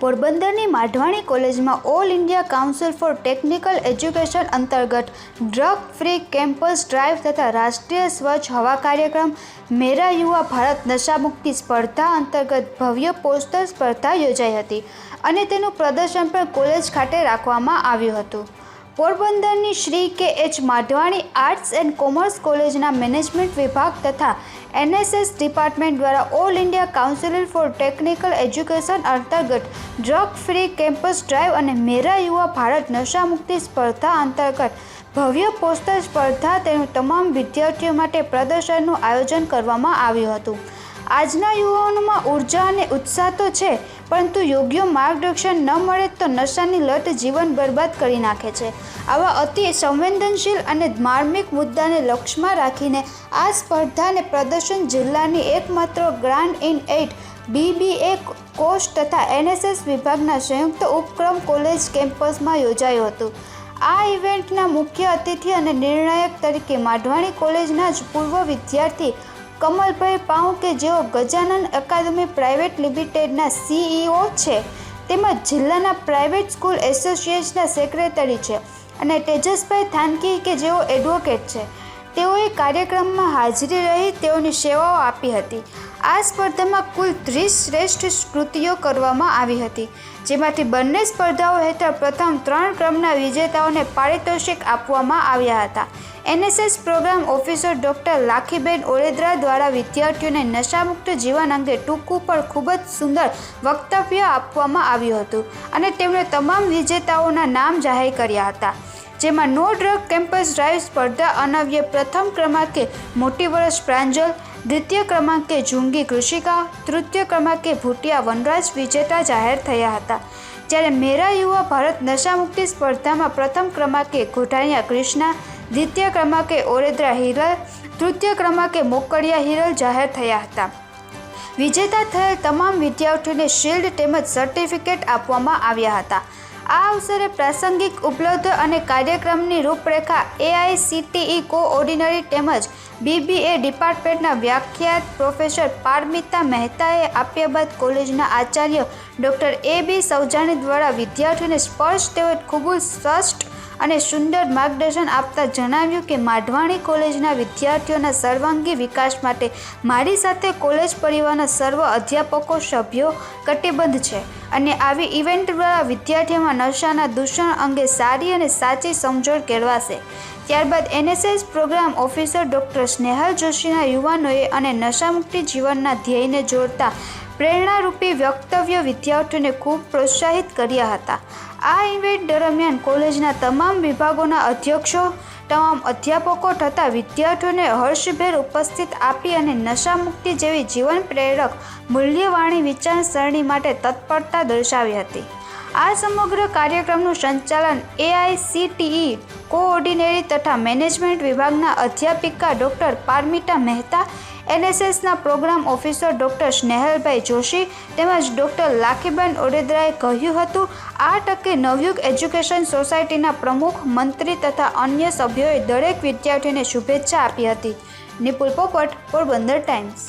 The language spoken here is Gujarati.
પોરબંદરની માઢવાણી કોલેજમાં all India council four technical education અંતર્ગત ડ્રગ ફ્રી કેમ્પસ ડ્રાઈવ તથા રાષ્ટ્રીય સ્વચ્છ હવા કાર્યક્રમ મેરા યુવા ભારત નશામુક્તિ સ્પર્ધા અંતર્ગત ભવ્ય પોસ્ટર સ્પર્ધા યોજાઈ હતી અને તેનું પ્રદર્શન પણ કોલેજ ખાતે રાખવામાં આવ્યું હતું। પોરબંદરની શ્રી કે.એચ. માઢવાણી આર્ટ્સ એન્ડ કોમર્સ કોલેજના મેનેજમેન્ટ વિભાગ તથા એનએસએસ ડિપાર્ટમેન્ટ દ્વારા all India council four technical education અંતર્ગત ડ્રગ ફ્રી કેમ્પસ ડ્રાઈવ અને મેરા યુવા ભારત નશામુક્તિ સ્પર્ધા અંતર્ગત ભવ્ય પોસ્ટર સ્પર્ધા તેનું તમામ વિદ્યાર્થીઓ માટે પ્રદર્શનનું આયોજન કરવામાં આવ્યું હતું। આજના યુવાનોમાં ઉર્જા અને ઉત્સાહ તો છે, પરંતુ યોગ્ય માર્ગદર્શન ન મળે તો નશાની લત જીવન બરબાદ કરી નાખે છે। આવા અતિ સંવેદનશીલ અને માર્મિક મુદ્દાને લક્ષ્યમાં રાખીને આ સ્પર્ધાને પ્રદર્શન જિલ્લાની એકમાત્ર grant in aid BBA course તથા એનએસએસ વિભાગના સંયુક્ત ઉપક્રમ કોલેજ કેમ્પસમાં યોજાયું હતું। આ ઇવેન્ટના મુખ્ય અતિથિ અને નિર્ણાયક તરીકે માઢવાણી કોલેજના જ પૂર્વ વિદ્યાર્થી કમલભાઈ પાઉ કે જેઓ ગજાનન એકેડમી પ્રાઇવેટ લિમિટેડના CEO છે, તેમજ જિલ્લાના પ્રાઇવેટ સ્કૂલ એસોસિએશનના સેક્રેટરી છે, અને તેજસભાઈ થાનકી કે જેઓ એડવોકેટ છે, તેઓએ કાર્યક્રમમાં હાજરી રહી તેઓની સેવાઓ આપી હતી। આ સ્પર્ધામાં કુલ 30 શ્રેષ્ઠ કૃતિઓ કરવામાં આવી હતી, જેમાંથી બંને સ્પર્ધાઓ હેઠળ પ્રથમ 3 ક્રમના વિજેતાઓને પારિતોષિક આપવામાં આવ્યા હતા। એનએસએસ પ્રોગ્રામ ઓફિસર ડૉક્ટર લાખીબેન ઓરેદ્રા દ્વારા વિદ્યાર્થીઓને નશામુક્ત જીવન અંગે ટૂંકું પણ ખૂબ જ સુંદર વક્તવ્ય આપવામાં આવ્યું હતું અને તેમણે તમામ વિજેતાઓના નામ જાહેર કર્યા હતા, જેમાં નો ડ્રગ કેમ્પસ ડ્રાઈવ સ્પર્ધા અનવ્ય પ્રથમ ક્રમાંકે મોટી વરસ પ્રાંજલ, દ્વિતીય ક્રમાંકે જુંગી કૃષિકા, તૃતીય ક્રમાંકે ભૂટિયા વનરાજ વિજેતા જાહેર થયા હતા। જ્યારે મેરા યુવા ભારત નશામુક્તિ સ્પર્ધામાં પ્રથમ ક્રમાંકે ઘોટાણિયા કૃષ્ણા, દ્વિતીય ક્રમાંકે ઓરેદ્રા હિરલ, તૃતીય ક્રમાંકે મોકળિયા હિરલ જાહેર થયા હતા। વિજેતા થયેલ તમામ વિદ્યાર્થીઓને શિલ્ડ તેમજ સર્ટિફિકેટ આપવામાં આવ્યા હતા। આ અવસરે પ્રાસંગિક ઉપલબ્ધ અને કાર્યક્રમની રૂપરેખા AICTE કોઓર્ડિનેટર તેમજ BBA ડિપાર્ટમેન્ટના વ્યાખ્યાત પ્રોફેસર પારમિતા મહેતાએ આપ્યા બાદ કોલેજના આચાર્ય ડૉક્ટર A.B. સૌજાણી દ્વારા વિદ્યાર્થીઓને સ્પર્શ તેમજ ખૂબ જ સ્પષ્ટ અને સુંદર માર્ગદર્શન આપતા જણાવ્યું કે માઢવાણી કોલેજના વિદ્યાર્થીઓના સર્વાંગી વિકાસ માટે મારી સાથે કોલેજ પરિવારના સર્વ અધ્યાપકો સભ્યો કટિબદ્ધ છે અને આવી ઇવેન્ટ દ્વારા વિદ્યાર્થીઓમાં નશાના દૂષણ અંગે સારી અને સાચી સમજણ કેળવાશે। ત્યારબાદ NSS program officer doctor Snehal જોશીના યુવાનોએ અને નશામુક્તિ જીવનના ધ્યેયને જોડતા પ્રેરણારૂપી વક્તવ્ય વિદ્યાર્થીઓને ખૂબ પ્રોત્સાહિત કર્યા હતા। આ ઇવેન્ટ દરમિયાન કોલેજના તમામ વિભાગોના અધ્યક્ષો, તમામ અધ્યાપકો તથા વિદ્યાર્થીઓને હર્ષભેર ઉપસ્થિત આપી અને નશામુક્તિ જેવી જીવન પ્રેરક મૂલ્યવાળી વિચારસરણી માટે તત્પરતા દર્શાવી હતી। આ સમગ્ર કાર્યક્રમનું સંચાલન AICTE કોઓર્ડિનેટર તથા મેનેજમેન્ટ વિભાગના અધ્યાપિકા ડૉક્ટર પારમિતા મહેતા, એનએસએસના program officer doctor Snehalbhai Joshi તેમજ ડૉક્ટર લાખીબેન ઓરેદ્રાએ કહ્યું હતું। આ તકે નવયુગ એજ્યુકેશન સોસાયટીના પ્રમુખ, મંત્રી તથા અન્ય સભ્યોએ દરેક વિદ્યાર્થીઓને શુભેચ્છા આપી હતી। નિપુલ પોપટ, પોરબંદર ટાઈમ્સ।